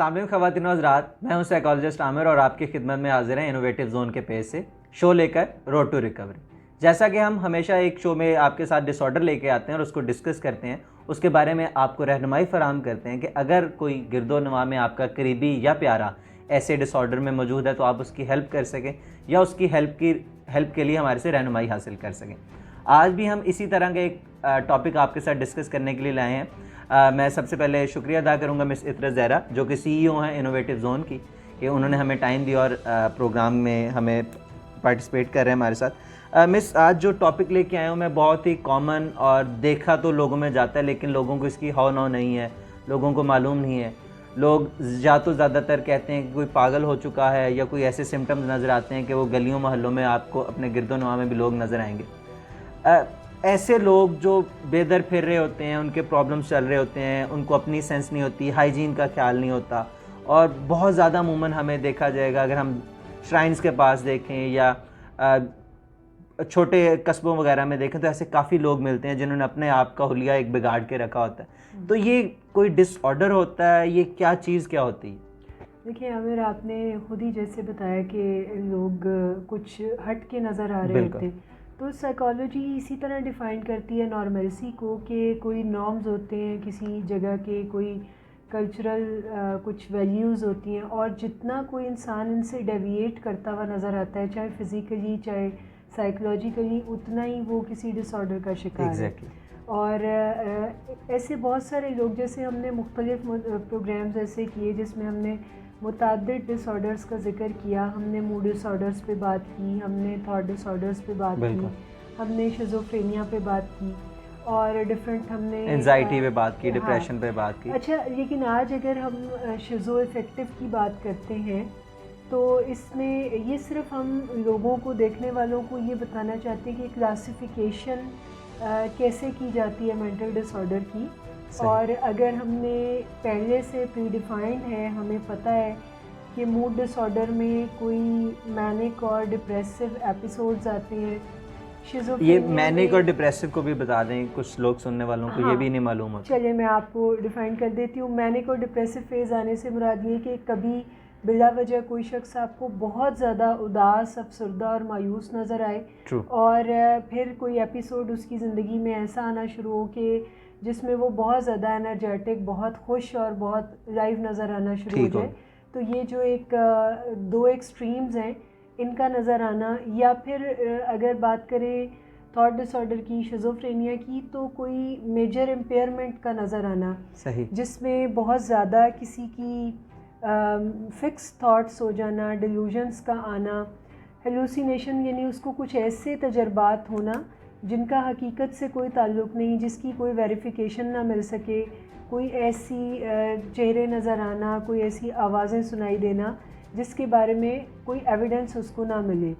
अस्सलाम वालेकुम ख़वातीन व हज़रात, मैं हूं साइकोलॉजिस्ट आमिर और आपकी खिदमत में हाजिर हैं इनोवेटिव जोन के पेज से शो लेकर रोड टू रिकवरी। जैसा कि हम हमेशा एक शो में आपके साथ डिसऑर्डर लेके आते हैं और उसको डिस्कस करते हैं, उसके बारे में आपको रहनुमाई फराहम करते हैं कि अगर कोई गिरदो नवा में आपका करीबी या प्यारा ऐसे डिसऑर्डर में मौजूद है तो आप उसकी हेल्प कर सकें या उसकी हेल्प के लिए हमारे से रहनुमाई हासिल कर सकें। आज भी हम इसी तरह का एक टॉपिक आपके साथ डिस्कस करने के लिए लाए हैं। मैं सबसे पहले शुक्रिया अदा करूंगा मिस इतरत ज़हरा जो कि CEO हैं इनोवेटिव जोन की, कि उन्होंने हमें टाइम दिया और प्रोग्राम में हमें पार्टिसिपेट कर रहे हैं हमारे साथ। मिस, आज जो टॉपिक लेके आया हूँ मैं बहुत ही कॉमन और देखा तो लोगों में जाता है, लेकिन लोगों को इसकी हाव नाव नहीं है, लोगों को मालूम नहीं है। लोग या तो ज़्यादातर कहते हैं कि कोई पागल हो चुका है या कोई ऐसे सिम्टम्स नज़र आते हैं कि वो गलियों मोहल्लों में आपको अपने गिरदोनवा में भी लोग नज़र आएंगे। ऐसे लोग जो बेदर फिर रहे होते हैं, उनके प्रॉब्लम्स चल रहे होते हैं, उनको अपनी सेंस नहीं होती, हाइजीन का ख्याल नहीं होता, और बहुत ज़्यादा अमूमन हमें देखा जाएगा अगर हम श्राइन्स के पास देखें या छोटे कस्बों वगैरह में देखें तो ऐसे काफ़ी लोग मिलते हैं जिन्होंने अपने आप का हुलिया एक बिगाड़ के रखा होता है। तो ये कोई डिसऑर्डर होता है, ये क्या चीज़ क्या होती है? देखिए आमिर, आपने खुद ही जैसे बताया कि लोग कुछ हट के नज़र आ रहे होते हैं, तो साइकोलॉजी इसी तरह डिफ़ाइन करती है नॉर्मलिटी को कि कोई नॉर्म्स होते हैं किसी जगह के, कोई कल्चरल कुछ वैल्यूज़ होती हैं, और जितना कोई इंसान इनसे डेविएट करता हुआ नज़र आता है, चाहे फिज़िकली चाहे साइकोलॉजिकली, उतना ही वो किसी डिसऑर्डर का शिकार है। और ऐसे बहुत सारे लोग, जैसे हमने मुख्तलिफ प्रोग्राम्स ऐसे किए जिसमें हमने मुताद्दिद डिसऑर्डर्स का जिक्र किया। हमने मूड डिसऑर्डर्स पे बात की, हमने थॉट डिसऑर्डर्स पे बात की, हमने शिज़ोफ्रेनिया पे बात की, और डिफरेंट हमने एंजाइटी पे बात की, डिप्रेशन पे बात की। अच्छा, लेकिन आज अगर हम शिज़ो इफ़ेक्टिव की बात करते हैं तो इसमें ये सिर्फ हम लोगों को, देखने वालों को ये बताना चाहते हैं कि क्लासिफिकेशन कैसे की जाती है मेंटल डिसऑर्डर की। और अगर हमने पहले से प्रीडिफाइंड है, हमें पता है कि मूड डिसऑर्डर में कोई मैनिक और डिप्रेसिव एपिसोड्स आते हैं। ये मैनिक और डिप्रेसिव को भी बता दें, कुछ लोग सुनने वालों को ये भी नहीं मालूम होता। चलिए मैं आपको डिफ़ाइन कर देती हूँ। मैनिक और डिप्रेसिव फेज़ आने से मुराद ये कि कभी बिला वजह कोई शख्स आपको बहुत ज़्यादा उदास, अफसरदा और मायूस नज़र आए, और फिर कोई एपिसोड उसकी ज़िंदगी में ऐसा आना शुरू हो कि जिसमें वो बहुत ज़्यादा एनर्जेटिक, बहुत खुश और बहुत लाइव नज़र आना शुरू हो जाए। तो ये जो एक दो एक्सट्रीम्स हैं इनका नज़र आना। या फिर अगर बात करें थॉट डिसऑर्डर की, शिज़ोफ्रेनिया की, तो कोई मेजर इम्पेयरमेंट का नज़र आना, जिसमें बहुत ज़्यादा किसी की फिक्स थॉट्स हो जाना, डिल्यूजन्स का आना, हेलुसिनेशन यानी उसको कुछ ऐसे तजर्बात होना जिनका हकीकत से कोई ताल्लुक़ नहीं, जिसकी कोई वेरिफिकेशन ना मिल सके, कोई ऐसी चेहरे नज़र आना, कोई ऐसी आवाज़ें सुनाई देना जिसके बारे में कोई एविडेंस उसको ना मिले।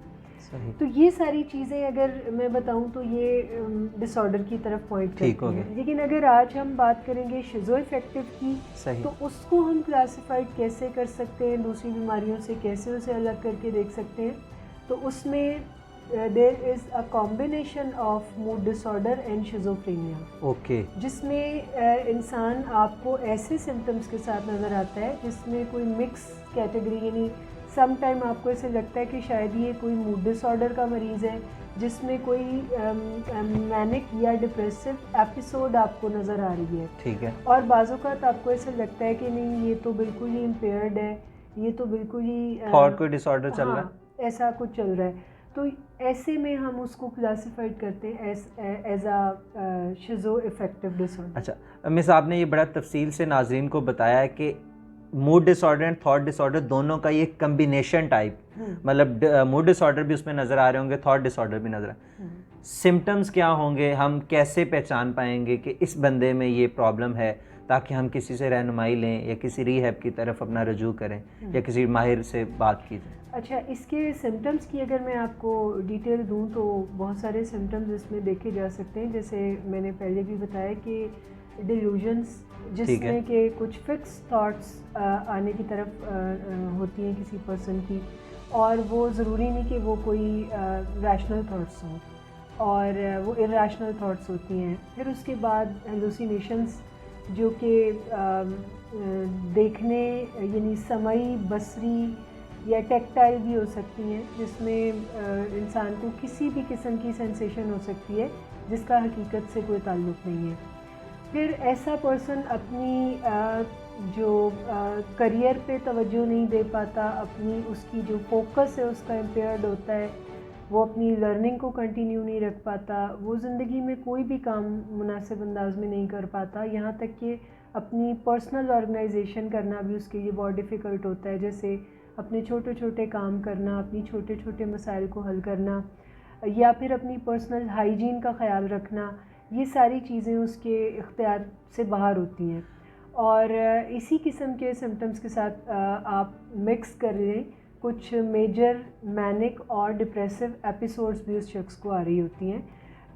तो ये सारी चीज़ें अगर मैं बताऊं तो ये डिसऑर्डर की तरफ पॉइंट करती हैं। लेकिन अगर आज हम बात करेंगे शिज़ो इफ़ेक्टिव की, तो उसको हम क्लासिफाइड कैसे कर सकते हैं, दूसरी बीमारियों से कैसे उसे अलग करके देख सकते हैं। तो उसमें there is a combination of mood disorder and schizophrenia, जिसमें इंसान आपको ऐसे सिम्टम्स के साथ नज़र आता है जिसमें कोई मिक्स कैटेगरी, यानी सम टाइम आपको ऐसे लगता है कि शायद ये कोई मूड डिसऑर्डर का मरीज़ है जिसमें कोई मैनिक या डिप्रेसिव एपिसोड आपको नज़र आ रही है। ठीक है। और बाज़-औक़ात आपको ऐसा लगता है कि नहीं, ये तो बिल्कुल ही इम्पेयर्ड है, ये तो बिल्कुल ही थॉट कोई डिसऑर्डर चल रहा है, ऐसा कुछ चल रहा है। तो ऐसे में हम उसको क्लासिफाइड करते हैं एज अ शिज़ो इफ़ेक्टिव डिसऑर्डर। अच्छा मिस, आपने ये बड़ा तफसील से नाज़रीन को बताया है कि mood disorder and thought disorder दोनों का ये कम्बिनेशन टाइप, मतलब मूड डिसऑर्डर भी उसमें नज़र आ रहे होंगे, थॉट डिसऑर्डर भी नज़र आ। सिम्टम्स क्या होंगे, हम कैसे पहचान पाएंगे कि इस बंदे में ये प्रॉब्लम है, ताकि हम किसी से रहनुमाई लें या किसी रीहैब की तरफ अपना रजू करें या किसी माहिर से बात की जाए? अच्छा, इसके सिम्टम्स की अगर मैं आपको डिटेल दूं तो बहुत सारे सिम्टम्स इसमें देखे जा सकते हैं। जैसे मैंने पहले भी बताया कि डिल्यूजन्स, जिसमें कि कुछ फिक्स थॉट्स आने की तरफ होती हैं किसी पर्सन की, और वो ज़रूरी नहीं कि वो कोई रैशनल थॉट्स हों, और वो इरैशनल थॉट्स होती हैं। फिर उसके बाद हेलुसिनेशंस जो कि देखने यानी समई, बसरी या टेक्टाइल भी हो सकती हैं, जिसमें इंसान को किसी भी किस्म की सेंसेशन हो सकती है जिसका हकीकत से कोई ताल्लुक़ नहीं है। फिर ऐसा पर्सन अपनी जो करियर पे तवज्जो नहीं दे पाता, अपनी उसकी जो फोकस है उसका इम्पेयर्ड होता है, वो अपनी लर्निंग को कंटिन्यू नहीं रख पाता, वो ज़िंदगी में कोई भी काम मुनासिब अंदाज में नहीं कर पाता, यहाँ तक कि अपनी पर्सनल ऑर्गेनाइजेशन करना भी उसके लिए बहुत डिफ़िकल्ट होता है। जैसे अपने छोटे छोटे काम करना, अपनी छोटे छोटे मसाइल को हल करना, या फिर अपनी पर्सनल हाइजीन का ख़याल रखना, ये सारी चीज़ें उसके इख्तियार से बाहर होती हैं। और इसी किस्म के सिम्टम्स के साथ आप मिक्स कर लें कुछ मेजर मैनिक और डिप्रेसिव एपिसोड्स भी उस शख्स को आ रही होती हैं,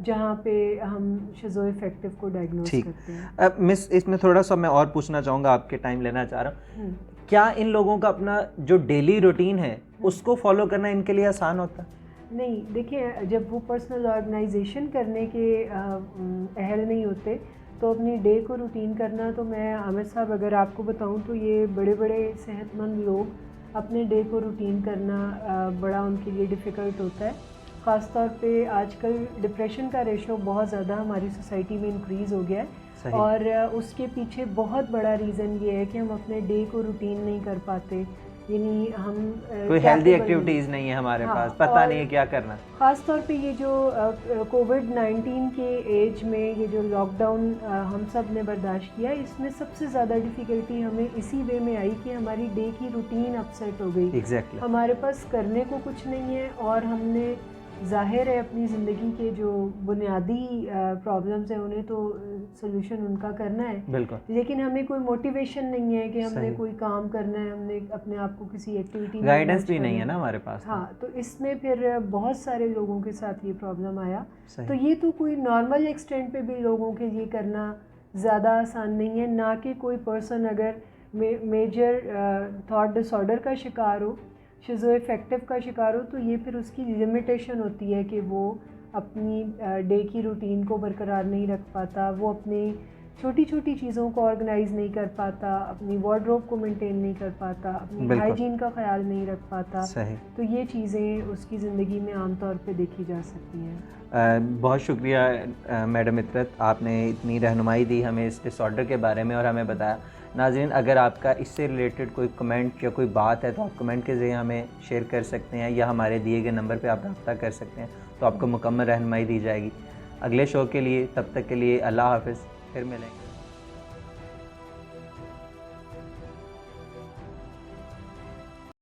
जहाँ पे हम शिज़ोअफेक्टिव को डायग्नोज करते हैं। अब मिस, इसमें थोड़ा सा मैं और पूछना चाहूँगा, आपके टाइम लेना चाह रहा हूँ, क्या इन लोगों का अपना जो डेली रूटीन है उसको फॉलो करना इनके लिए आसान होता है? नहीं, देखिए, जब वो पर्सनल ऑर्गेनाइजेशन करने के अहल नहीं होते तो अपनी डे को रूटीन करना, तो मैं आमिर साहब अगर आपको बताऊं तो ये बड़े बड़े सेहतमंद लोग अपने डे को रूटीन करना बड़ा उनके लिए डिफ़िकल्ट होता है। ख़ास तौर पे आजकल डिप्रेशन का रेशो बहुत ज़्यादा हमारी सोसाइटी में इंक्रीज़ हो गया है, और उसके पीछे बहुत बड़ा रीज़न ये है कि हम अपने डे को रूटीन नहीं कर पाते, यानी हम कोई हेल्दी एक्टिविटीज़ नहीं है हमारे पास, पता नहीं है क्या करना। ख़ास तौर पे ये जो कोविड-19 के एज में ये जो लॉकडाउन हम सब ने बर्दाश्त किया, इसमें सबसे ज़्यादा डिफ़िकल्टी हमें इसी वे में आई कि हमारी डे की रूटीन अपसेट हो गई। एग्जैक्टली। हमारे पास करने को कुछ नहीं है, और हमने ज़ाहिर है अपनी ज़िंदगी के जो बुनियादी प्रॉब्लम्स हैं उन्हें तो सोल्यूशन उनका करना है, बिल्कुल, लेकिन हमें कोई मोटिवेशन नहीं है कि हमने कोई काम करना है, हमने अपने आप को किसी एक्टिविटी में गाइडेंस भी नहीं है ना हमारे पास। हाँ, तो इसमें फिर बहुत सारे लोगों के साथ ये प्रॉब्लम आया। तो ये तो कोई नॉर्मल एक्सटेंट पे भी लोगों के लिए करना ज़्यादा आसान नहीं है, ना कि कोई पर्सन अगर मेजर थॉट डिसऑर्डर का शिकार हो, शिज़ोअफेक्टिव का शिकार हो, तो ये फिर उसकी लिमिटेशन होती है कि वो अपनी डे की रूटीन को बरकरार नहीं रख पाता, वो अपनी छोटी छोटी चीज़ों को ऑर्गेनाइज नहीं कर पाता, अपनी वार्डरोब को मेंटेन नहीं कर पाता, अपनी हाइजीन का ख्याल नहीं रख पाता। सही। तो ये चीज़ें उसकी ज़िंदगी में आमतौर पे देखी जा सकती हैं। बहुत शुक्रिया मैडम इतरत, आपने इतनी रहनुमाई दी हमें इस डिसऑर्डर के बारे में और हमें बताया। नाज़रीन, अगर आपका इससे रिलेटेड कोई कमेंट या कोई बात है तो आप कमेंट के ज़रिए हमें शेयर कर सकते हैं, या हमारे दिए गए नंबर पे आप रब्ता कर सकते हैं, तो आपको मुकम्मल रहनुमाई दी जाएगी। अगले शो के लिए, तब तक के लिए अल्लाह हाफ़िज़, फिर मिलेंगे।